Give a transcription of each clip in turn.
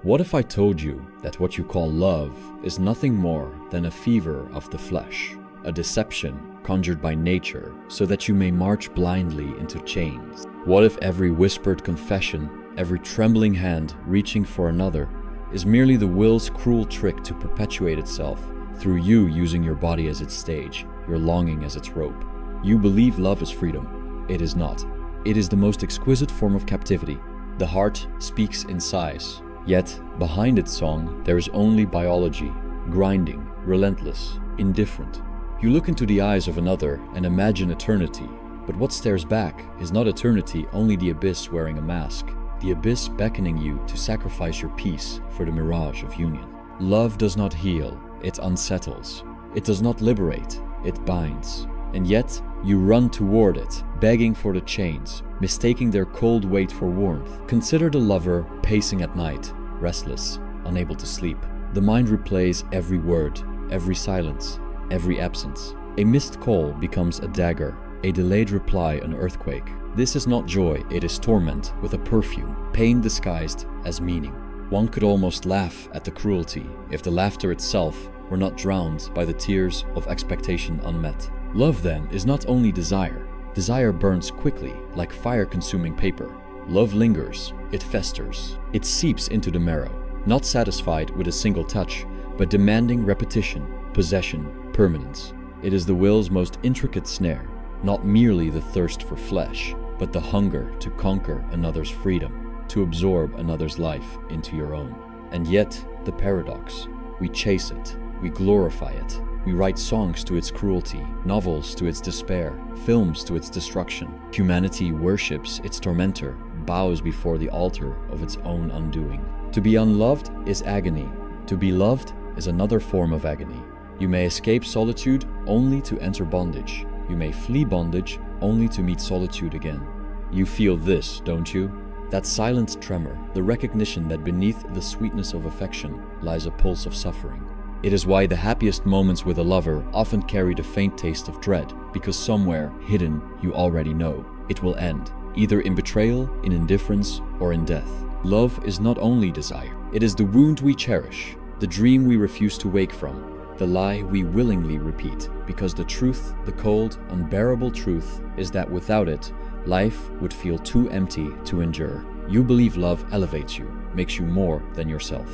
What if I told you that what you call love is nothing more than a fever of the flesh, a deception conjured by nature so that you may march blindly into chains? What if every whispered confession, every trembling hand reaching for another, is merely the will's cruel trick to perpetuate itself through you using your body as its stage, your longing as its rope? You believe love is freedom. It is not. It is the most exquisite form of captivity. The heart speaks in sighs, yet behind its song there is only biology, grinding, relentless, indifferent. You look into the eyes of another and imagine eternity, but what stares back is not eternity, only the abyss wearing a mask, the abyss beckoning you to sacrifice your peace for the mirage of union. Love does not heal, it unsettles. It does not liberate, it binds. And yet, you run toward it, begging for the chains, mistaking their cold weight for warmth. Consider the lover pacing at night, restless, unable to sleep. The mind replays every word, every silence, every absence. A missed call becomes a dagger, a delayed reply an earthquake. This is not joy, it is torment with a perfume, pain disguised as meaning. One could almost laugh at the cruelty if the laughter itself were not drowned by the tears of expectation unmet. Love, then, is not only desire. Desire burns quickly, like fire-consuming paper. Love lingers, it festers, it seeps into the marrow, not satisfied with a single touch, but demanding repetition, possession, permanence. It is the will's most intricate snare, not merely the thirst for flesh, but the hunger to conquer another's freedom, to absorb another's life into your own. And yet, the paradox. We chase it, we glorify it. We write songs to its cruelty, novels to its despair, films to its destruction. Humanity worships its tormentor, bows before the altar of its own undoing. To be unloved is agony. To be loved is another form of agony. You may escape solitude only to enter bondage. You may flee bondage only to meet solitude again. You feel this, don't you? That silent tremor, the recognition that beneath the sweetness of affection lies a pulse of suffering. It is why the happiest moments with a lover often carry the faint taste of dread, because somewhere, hidden, you already know, it will end, either in betrayal, in indifference, or in death. Love is not only desire. It is the wound we cherish, the dream we refuse to wake from, the lie we willingly repeat, because the truth, the cold, unbearable truth, is that without it, life would feel too empty to endure. You believe love elevates you, makes you more than yourself.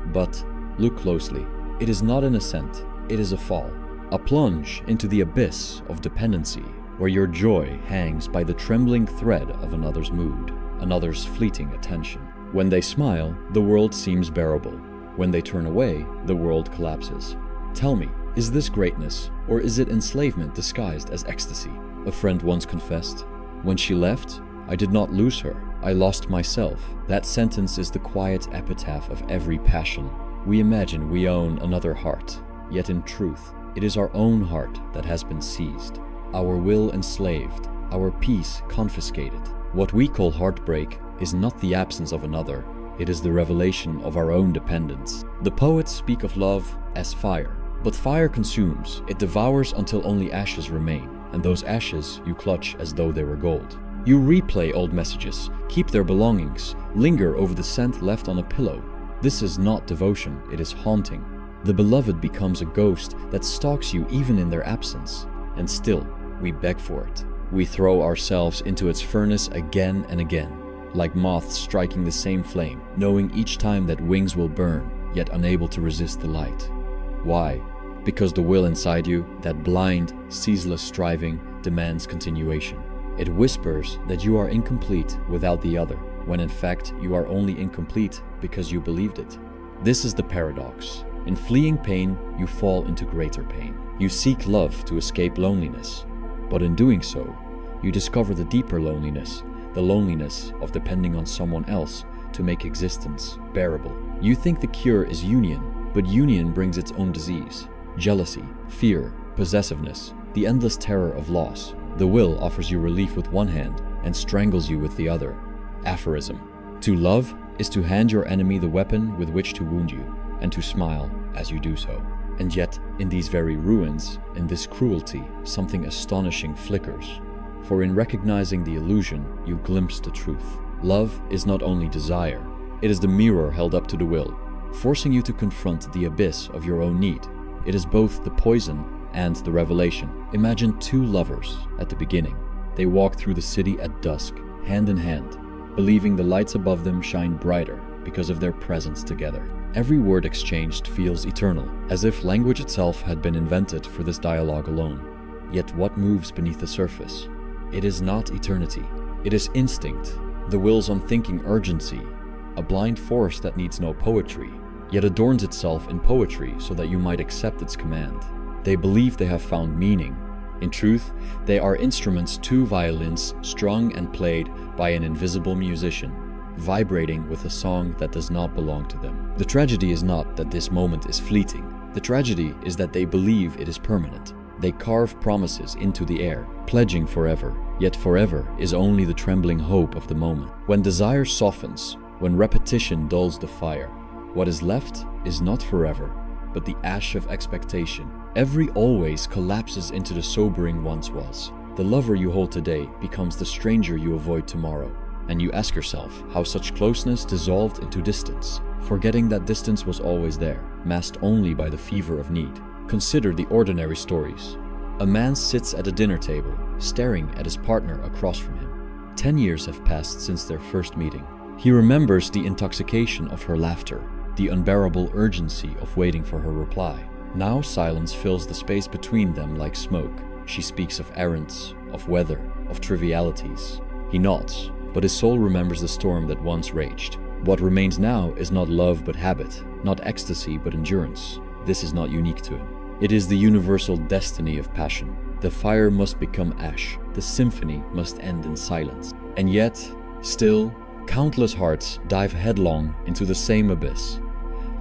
But look closely. It is not an ascent, it is a fall, a plunge into the abyss of dependency, where your joy hangs by the trembling thread of another's mood, another's fleeting attention. When they smile, the world seems bearable. When they turn away, the world collapses. Tell me, is this greatness, or is it enslavement disguised as ecstasy? A friend once confessed, "When she left, I did not lose her, I lost myself." That sentence is the quiet epitaph of every passion. We imagine we own another heart, yet in truth, it is our own heart that has been seized, our will enslaved, our peace confiscated. What we call heartbreak is not the absence of another, it is the revelation of our own dependence. The poets speak of love as fire, but fire consumes, it devours until only ashes remain, and those ashes you clutch as though they were gold. You replay old messages, keep their belongings, linger over the scent left on a pillow. This is not devotion, it is haunting. The beloved becomes a ghost that stalks you even in their absence. And still, we beg for it. We throw ourselves into its furnace again and again, like moths striking the same flame, knowing each time that wings will burn, yet unable to resist the light. Why? Because the will inside you, that blind, ceaseless striving, demands continuation. It whispers that you are incomplete without the other, when in fact you are only incomplete because you believed it. This is the paradox. In fleeing pain, you fall into greater pain. You seek love to escape loneliness, but in doing so, you discover the deeper loneliness, the loneliness of depending on someone else to make existence bearable. You think the cure is union, but union brings its own disease. Jealousy, fear, possessiveness, the endless terror of loss. The will offers you relief with one hand and strangles you with the other. Aphorism. To love is to hand your enemy the weapon with which to wound you, and to smile as you do so. And yet, in these very ruins, in this cruelty, something astonishing flickers. For in recognizing the illusion, you glimpse the truth. Love is not only desire, It is the mirror held up to the will, forcing you to confront the abyss of your own need. It is both the poison and the revelation. Imagine two lovers at the beginning. They walk through the city at dusk, hand in hand, believing the lights above them shine brighter because of their presence together. Every word exchanged feels eternal, as if language itself had been invented for this dialogue alone. Yet what moves beneath the surface? It is not eternity. It is instinct, the will's unthinking urgency, a blind force that needs no poetry, yet adorns itself in poetry so that you might accept its command. They believe they have found meaning. In truth, they are instruments, two violins strung and played by an invisible musician, vibrating with a song that does not belong to them. The tragedy is not that this moment is fleeting. The tragedy is that they believe it is permanent. They carve promises into the air, pledging forever, yet forever is only the trembling hope of the moment. When desire softens, when repetition dulls the fire, what is left is not forever, but the ash of expectation. Every always collapses into the sobering once was. The lover you hold today becomes the stranger you avoid tomorrow. And you ask yourself how such closeness dissolved into distance, forgetting that distance was always there, masked only by the fever of need. Consider the ordinary stories. A man sits at a dinner table, staring at his partner across from him. 10 years have passed since their first meeting. He remembers the intoxication of her laughter, the unbearable urgency of waiting for her reply. Now silence fills the space between them like smoke. She speaks of errands, of weather, of trivialities. He nods, but his soul remembers the storm that once raged. What remains now is not love but habit, not ecstasy but endurance. This is not unique to him. It is the universal destiny of passion. The fire must become ash, the symphony must end in silence. And yet, still, countless hearts dive headlong into the same abyss.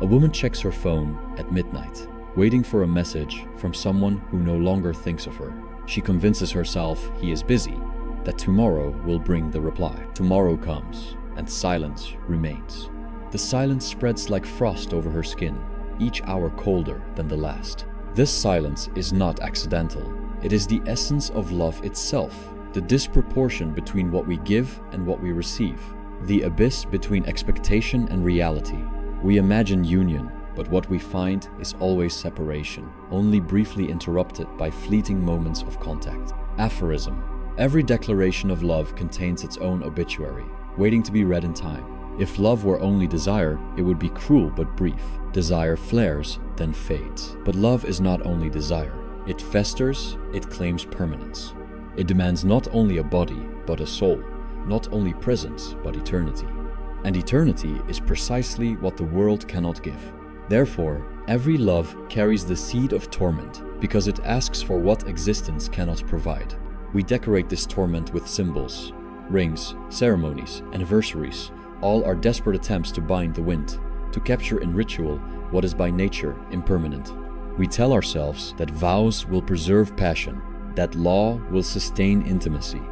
A woman checks her phone at midnight, waiting for a message from someone who no longer thinks of her. She convinces herself he is busy, that tomorrow will bring the reply. Tomorrow comes, and silence remains. The silence spreads like frost over her skin, each hour colder than the last. This silence is not accidental. It is the essence of love itself, the disproportion between what we give and what we receive, the abyss between expectation and reality. We imagine union, but what we find is always separation, only briefly interrupted by fleeting moments of contact. Aphorism. Every declaration of love contains its own obituary, waiting to be read in time. If love were only desire, it would be cruel but brief. Desire flares, then fades. But love is not only desire. It festers, it claims permanence. It demands not only a body, but a soul, not only presence, but eternity. And eternity is precisely what the world cannot give. Therefore, every love carries the seed of torment, because it asks for what existence cannot provide. We decorate this torment with symbols, rings, ceremonies, anniversaries. All are desperate attempts to bind the wind, to capture in ritual what is by nature impermanent. We tell ourselves that vows will preserve passion, that law will sustain intimacy.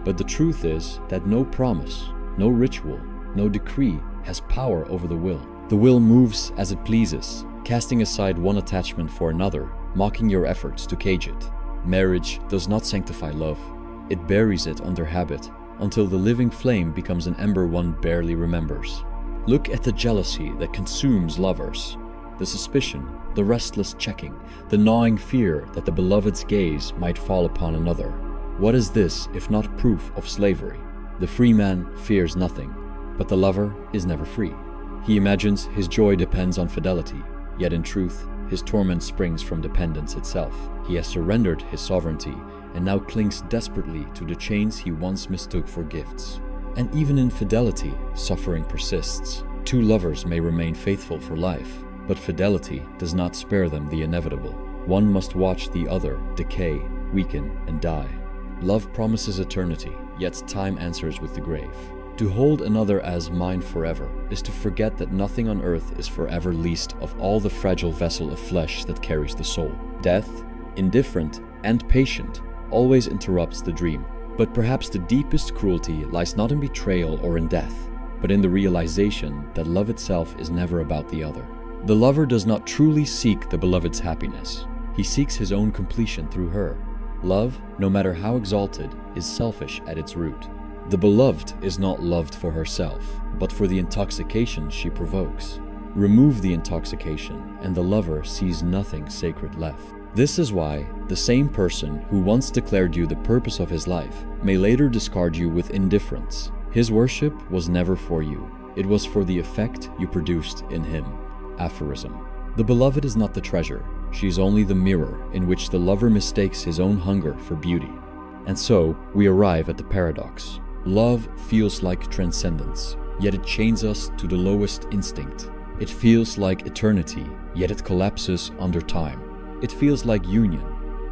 But the truth is that no promise, no ritual, no decree has power over the will. The will moves as it pleases, casting aside one attachment for another, mocking your efforts to cage it. Marriage does not sanctify love. It buries it under habit, until the living flame becomes an ember one barely remembers. Look at the jealousy that consumes lovers, the suspicion, the restless checking, the gnawing fear that the beloved's gaze might fall upon another. What is this if not proof of slavery? The free man fears nothing, but the lover is never free. He imagines his joy depends on fidelity, yet in truth, his torment springs from dependence itself. He has surrendered his sovereignty and now clings desperately to the chains he once mistook for gifts. And even in fidelity, suffering persists. Two lovers may remain faithful for life, but fidelity does not spare them the inevitable. One must watch the other decay, weaken, and die. Love promises eternity, yet time answers with the grave. To hold another as mine forever is to forget that nothing on earth is forever, least of all the fragile vessel of flesh that carries the soul. Death, indifferent and patient, always interrupts the dream. But perhaps the deepest cruelty lies not in betrayal or in death, but in the realization that love itself is never about the other. The lover does not truly seek the beloved's happiness. He seeks his own completion through her. Love, no matter how exalted, is selfish at its root. The beloved is not loved for herself, but for the intoxication she provokes. Remove the intoxication, and the lover sees nothing sacred left. This is why the same person who once declared you the purpose of his life may later discard you with indifference. His worship was never for you. It was for the effect you produced in him. Aphorism. The beloved is not the treasure. She is only the mirror in which the lover mistakes his own hunger for beauty. And so we arrive at the paradox. Love feels like transcendence, yet it chains us to the lowest instinct. It feels like eternity, yet it collapses under time. It feels like union,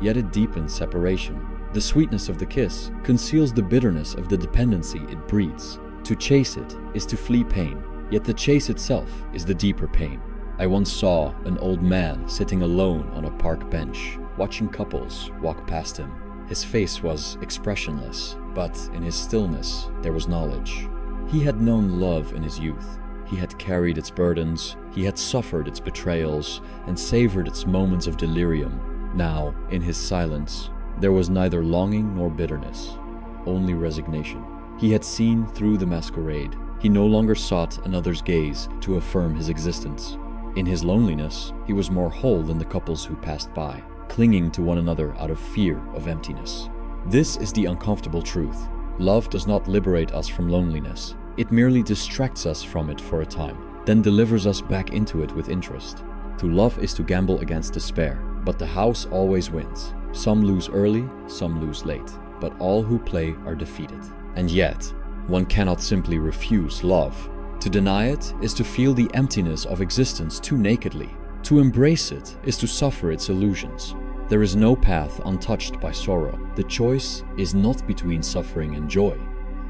yet it deepens separation. The sweetness of the kiss conceals the bitterness of the dependency it breeds. To chase it is to flee pain, yet the chase itself is the deeper pain. I once saw an old man sitting alone on a park bench, watching couples walk past him. His face was expressionless, but in his stillness there was knowledge. He had known love in his youth. He had carried its burdens, he had suffered its betrayals, and savored its moments of delirium. Now, in his silence, there was neither longing nor bitterness, only resignation. He had seen through the masquerade. He no longer sought another's gaze to affirm his existence. In his loneliness, he was more whole than the couples who passed by, clinging to one another out of fear of emptiness. This is the uncomfortable truth. Love does not liberate us from loneliness. It merely distracts us from it for a time, then delivers us back into it with interest. To love is to gamble against despair, but the house always wins. Some lose early, some lose late, but all who play are defeated. And yet, one cannot simply refuse love. To deny it is to feel the emptiness of existence too nakedly. To embrace it is to suffer its illusions. There is no path untouched by sorrow. The choice is not between suffering and joy,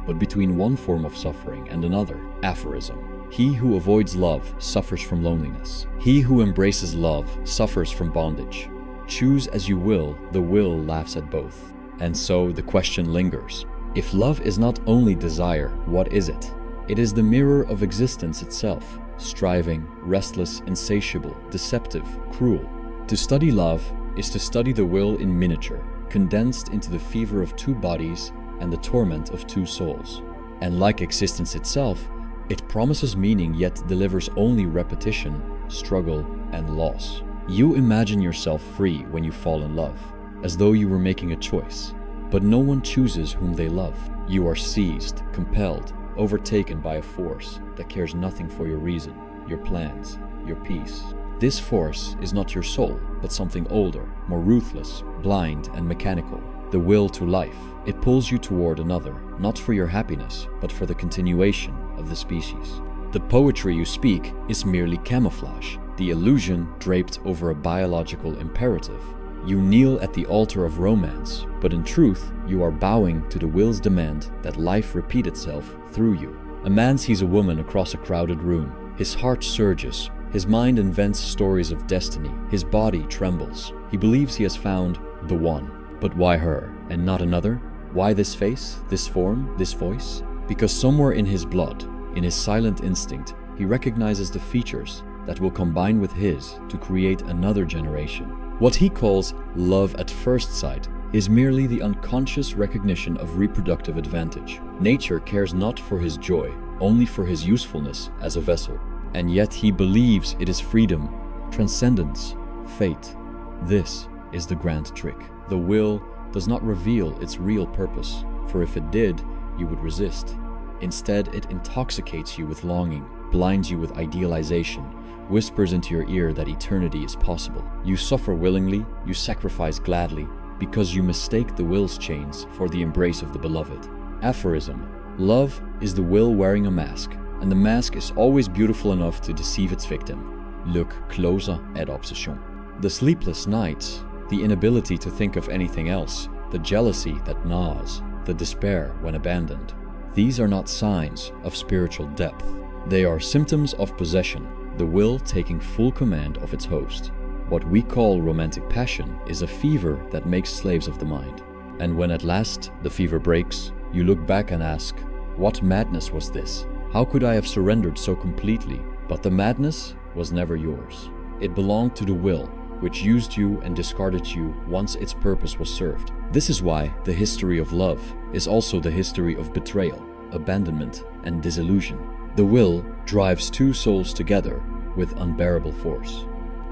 but between one form of suffering and another. Aphorism. He who avoids love suffers from loneliness. He who embraces love suffers from bondage. Choose as you will, the will laughs at both. And so the question lingers. If love is not only desire, what is it? It is the mirror of existence itself, striving, restless, insatiable, deceptive, cruel. To study love is to study the will in miniature, condensed into the fever of two bodies and the torment of two souls. And like existence itself, it promises meaning yet delivers only repetition, struggle, and loss. You imagine yourself free when you fall in love, as though you were making a choice. But no one chooses whom they love. You are seized, compelled, overtaken by a force that cares nothing for your reason, your plans, your peace. This force is not your soul, but something older, more ruthless, blind, and mechanical. The will to life. It pulls you toward another, not for your happiness, but for the continuation of the species. The poetry you speak is merely camouflage, the illusion draped over a biological imperative. You kneel at the altar of romance, but in truth, you are bowing to the will's demand that life repeat itself through you. A man sees a woman across a crowded room. His heart surges. His mind invents stories of destiny. His body trembles. He believes he has found the one. But why her and not another? Why this face, this form, this voice? Because somewhere in his blood, in his silent instinct, he recognizes the features that will combine with his to create another generation. What he calls love at first sight is merely the unconscious recognition of reproductive advantage. Nature cares not for his joy, only for his usefulness as a vessel. And yet he believes it is freedom, transcendence, fate. This is the grand trick. The will does not reveal its real purpose, for if it did, you would resist. Instead, it intoxicates you with longing, blinds you with idealization, whispers into your ear that eternity is possible. You suffer willingly, you sacrifice gladly, because you mistake the will's chains for the embrace of the beloved. Aphorism. Love is the will wearing a mask, and the mask is always beautiful enough to deceive its victim. Look closer at obsession. The sleepless nights, the inability to think of anything else, the jealousy that gnaws, the despair when abandoned. These are not signs of spiritual depth. They are symptoms of possession, the will taking full command of its host. What we call romantic passion is a fever that makes slaves of the mind. And when at last the fever breaks, you look back and ask, what madness was this? How could I have surrendered so completely? But the madness was never yours. It belonged to the will, which used you and discarded you once its purpose was served. This is why the history of love is also the history of betrayal, abandonment, and disillusion. The will drives two souls together with unbearable force,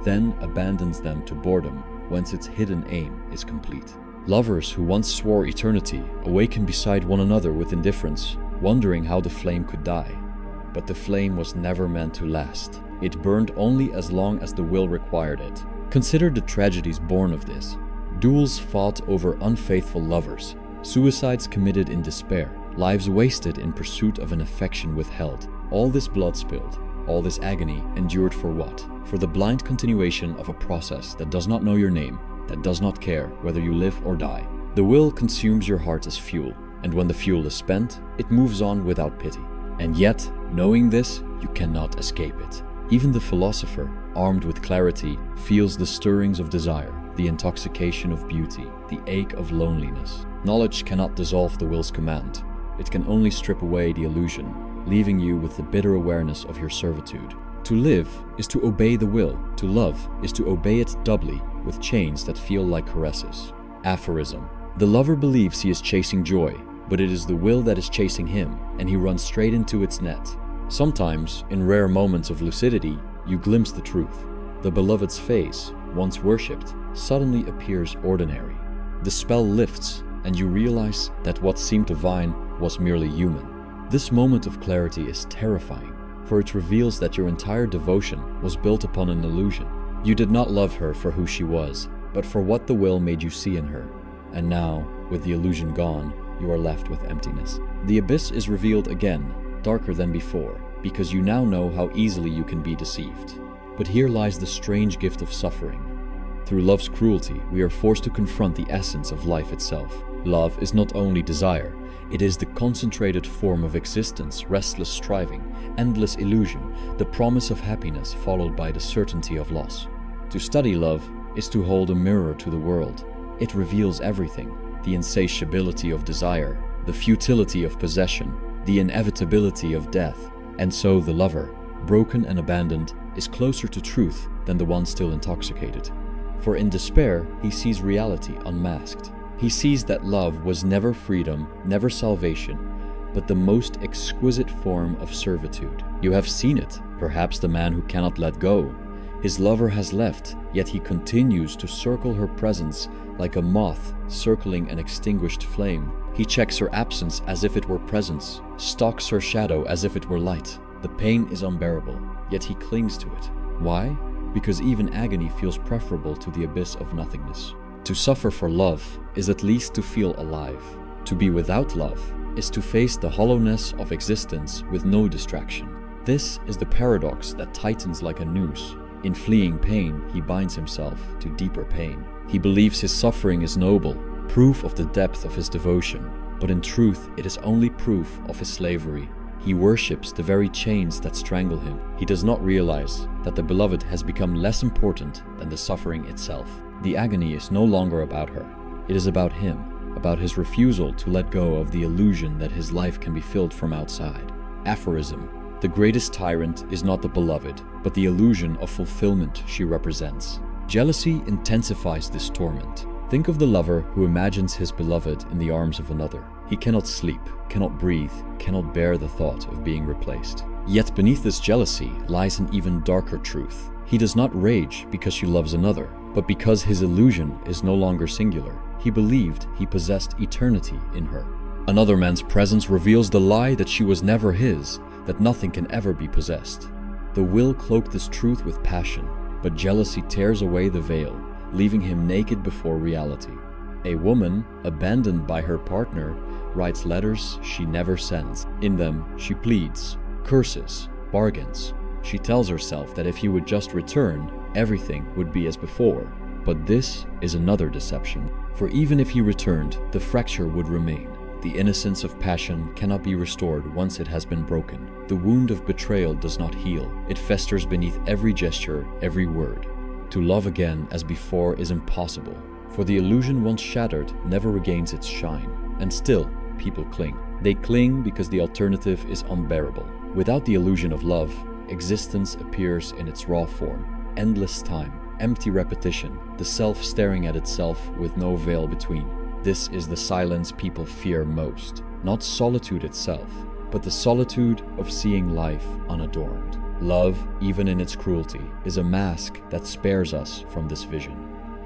then abandons them to boredom once its hidden aim is complete. Lovers who once swore eternity awaken beside one another with indifference, wondering how the flame could die. But the flame was never meant to last. It burned only as long as the will required it. Consider the tragedies born of this. Duels fought over unfaithful lovers, suicides committed in despair, lives wasted in pursuit of an affection withheld. All this blood spilled, all this agony endured for what? For the blind continuation of a process that does not know your name, that does not care whether you live or die. The will consumes your heart as fuel, and when the fuel is spent, it moves on without pity. And yet, knowing this, you cannot escape it. Even the philosopher, armed with clarity, feels the stirrings of desire, the intoxication of beauty, the ache of loneliness. Knowledge cannot dissolve the will's command. It can only strip away the illusion, leaving you with the bitter awareness of your servitude. To live is to obey the will. To love is to obey it doubly, with chains that feel like caresses. Aphorism. The lover believes he is chasing joy, but it is the will that is chasing him, and he runs straight into its net. Sometimes, in rare moments of lucidity, you glimpse the truth. The beloved's face, once worshipped, suddenly appears ordinary. The spell lifts, and you realize that what seemed divine was merely human. This moment of clarity is terrifying, for it reveals that your entire devotion was built upon an illusion. You did not love her for who she was, but for what the will made you see in her. And now, with the illusion gone, you are left with emptiness. The abyss is revealed again, darker than before, because you now know how easily you can be deceived. But here lies the strange gift of suffering. Through love's cruelty, we are forced to confront the essence of life itself. Love is not only desire, it is the concentrated form of existence, restless striving, endless illusion, the promise of happiness followed by the certainty of loss. To study love is to hold a mirror to the world. It reveals everything: the insatiability of desire, the futility of possession, the inevitability of death. And so the lover, broken and abandoned, is closer to truth than the one still intoxicated. For in despair, he sees reality unmasked. He sees that love was never freedom, never salvation, but the most exquisite form of servitude. You have seen it, perhaps the man who cannot let go. His lover has left, yet he continues to circle her presence like a moth circling an extinguished flame. He checks her absence as if it were presence, stalks her shadow as if it were light. The pain is unbearable, yet he clings to it. Why? Because even agony feels preferable to the abyss of nothingness. To suffer for love is at least to feel alive. To be without love is to face the hollowness of existence with no distraction. This is the paradox that tightens like a noose. In fleeing pain, he binds himself to deeper pain. He believes his suffering is noble, proof of the depth of his devotion, but in truth it is only proof of his slavery. He worships the very chains that strangle him. He does not realize that the beloved has become less important than the suffering itself. The agony is no longer about her. It is about him, about his refusal to let go of the illusion that his life can be filled from outside. Aphorism. The greatest tyrant is not the beloved, but the illusion of fulfillment she represents. Jealousy intensifies this torment. Think of the lover who imagines his beloved in the arms of another. He cannot sleep, cannot breathe, cannot bear the thought of being replaced. Yet beneath this jealousy lies an even darker truth. He does not rage because she loves another, but because his illusion is no longer singular. He believed he possessed eternity in her. Another man's presence reveals the lie that she was never his, that nothing can ever be possessed. The will cloaked this truth with passion, but jealousy tears away the veil, leaving him naked before reality. A woman, abandoned by her partner, writes letters she never sends. In them, she pleads, curses, bargains. She tells herself that if he would just return, everything would be as before. But this is another deception, for even if he returned, the fracture would remain. The innocence of passion cannot be restored once it has been broken. The wound of betrayal does not heal. It festers beneath every gesture, every word. To love again as before is impossible, for the illusion once shattered never regains its shine. And still, people cling. They cling because the alternative is unbearable. Without the illusion of love, existence appears in its raw form. Endless time, empty repetition, the self staring at itself with no veil between. This is the silence people fear most, not solitude itself, but the solitude of seeing life unadorned. Love, even in its cruelty, is a mask that spares us from this vision.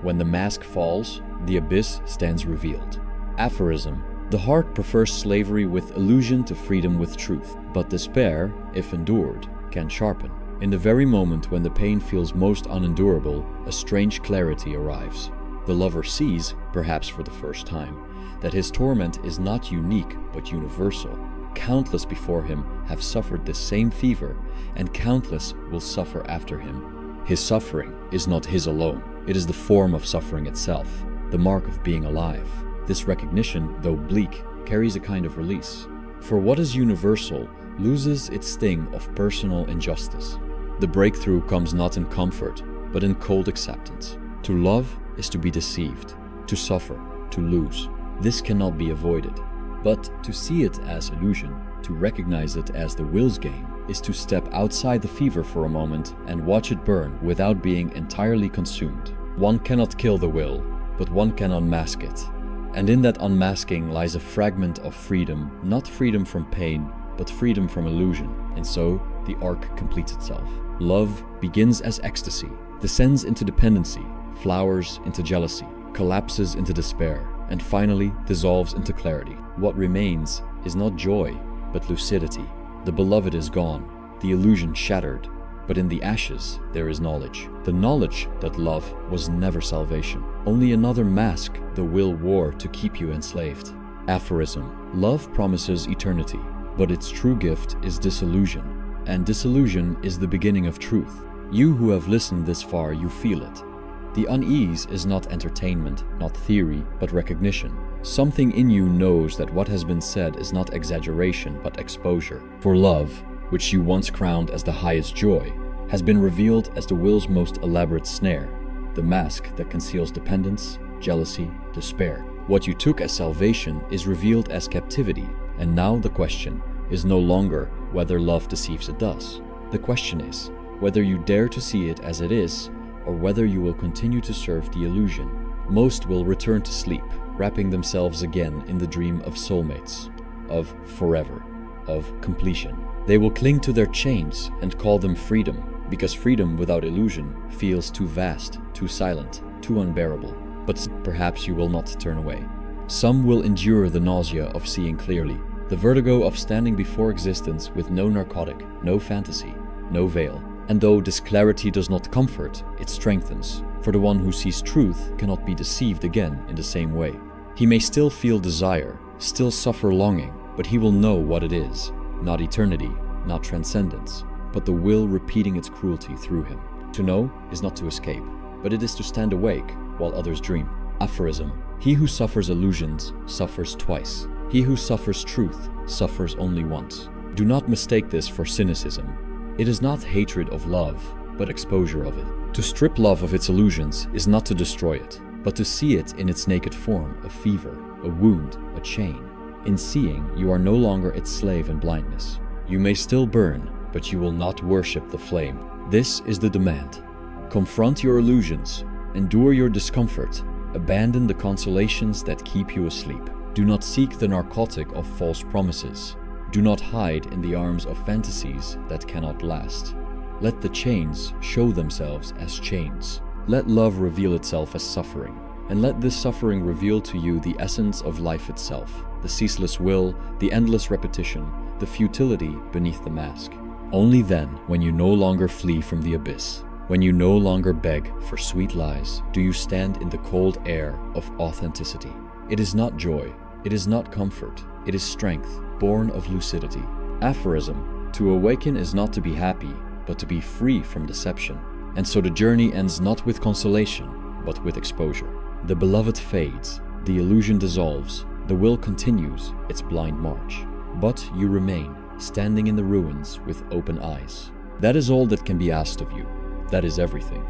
When the mask falls, the abyss stands revealed. Aphorism: the heart prefers slavery with illusion to freedom with truth, but despair, if endured, can sharpen. In the very moment when the pain feels most unendurable, a strange clarity arrives. The lover sees, perhaps for the first time, that his torment is not unique but universal. Countless before him have suffered this same fever, and countless will suffer after him. His suffering is not his alone. It is the form of suffering itself, the mark of being alive. This recognition, though bleak, carries a kind of release. For what is universal loses its sting of personal injustice. The breakthrough comes not in comfort, but in cold acceptance. To love is to be deceived, to suffer, to lose. This cannot be avoided. But to see it as illusion, to recognize it as the will's game, is to step outside the fever for a moment and watch it burn without being entirely consumed. One cannot kill the will, but one can unmask it. And in that unmasking lies a fragment of freedom, not freedom from pain, but freedom from illusion. And so, the arc completes itself. Love begins as ecstasy, descends into dependency, flowers into jealousy, collapses into despair, and finally dissolves into clarity. What remains is not joy, but lucidity. The beloved is gone, the illusion shattered, but in the ashes there is knowledge. The knowledge that love was never salvation, only another mask the will wore to keep you enslaved. Aphorism: love promises eternity, but its true gift is disillusion, and disillusion is the beginning of truth. You who have listened this far, you feel it. The unease is not entertainment, not theory, but recognition. Something in you knows that what has been said is not exaggeration, but exposure. For love, which you once crowned as the highest joy, has been revealed as the will's most elaborate snare, the mask that conceals dependence, jealousy, despair. What you took as salvation is revealed as captivity, and now the question is no longer whether love deceives it does. The question is whether you dare to see it as it is, or whether you will continue to serve the illusion. Most will return to sleep, wrapping themselves again in the dream of soulmates, of forever, of completion. They will cling to their chains and call them freedom, because freedom without illusion feels too vast, too silent, too unbearable. But perhaps you will not turn away. Some will endure the nausea of seeing clearly, the vertigo of standing before existence with no narcotic, no fantasy, no veil. And though this clarity does not comfort, it strengthens, for the one who sees truth cannot be deceived again in the same way. He may still feel desire, still suffer longing, but he will know what it is, not eternity, not transcendence, but the will repeating its cruelty through him. To know is not to escape, but it is to stand awake while others dream. Aphorism: he who suffers illusions suffers twice. He who suffers truth suffers only once. Do not mistake this for cynicism. It is not hatred of love, but exposure of it. To strip love of its illusions is not to destroy it, but to see it in its naked form, a fever, a wound, a chain. In seeing, you are no longer its slave in blindness. You may still burn, but you will not worship the flame. This is the demand. Confront your illusions, endure your discomfort, abandon the consolations that keep you asleep. Do not seek the narcotic of false promises. Do not hide in the arms of fantasies that cannot last. Let the chains show themselves as chains. Let love reveal itself as suffering, and let this suffering reveal to you the essence of life itself, the ceaseless will, the endless repetition, the futility beneath the mask. Only then, when you no longer flee from the abyss, when you no longer beg for sweet lies, do you stand in the cold air of authenticity. It is not joy, it is not comfort, it is strength, born of lucidity. Aphorism: to awaken is not to be happy, but to be free from deception. And so the journey ends not with consolation, but with exposure. The beloved fades, the illusion dissolves, the will continues its blind march. But you remain, standing in the ruins with open eyes. That is all that can be asked of you. That is everything.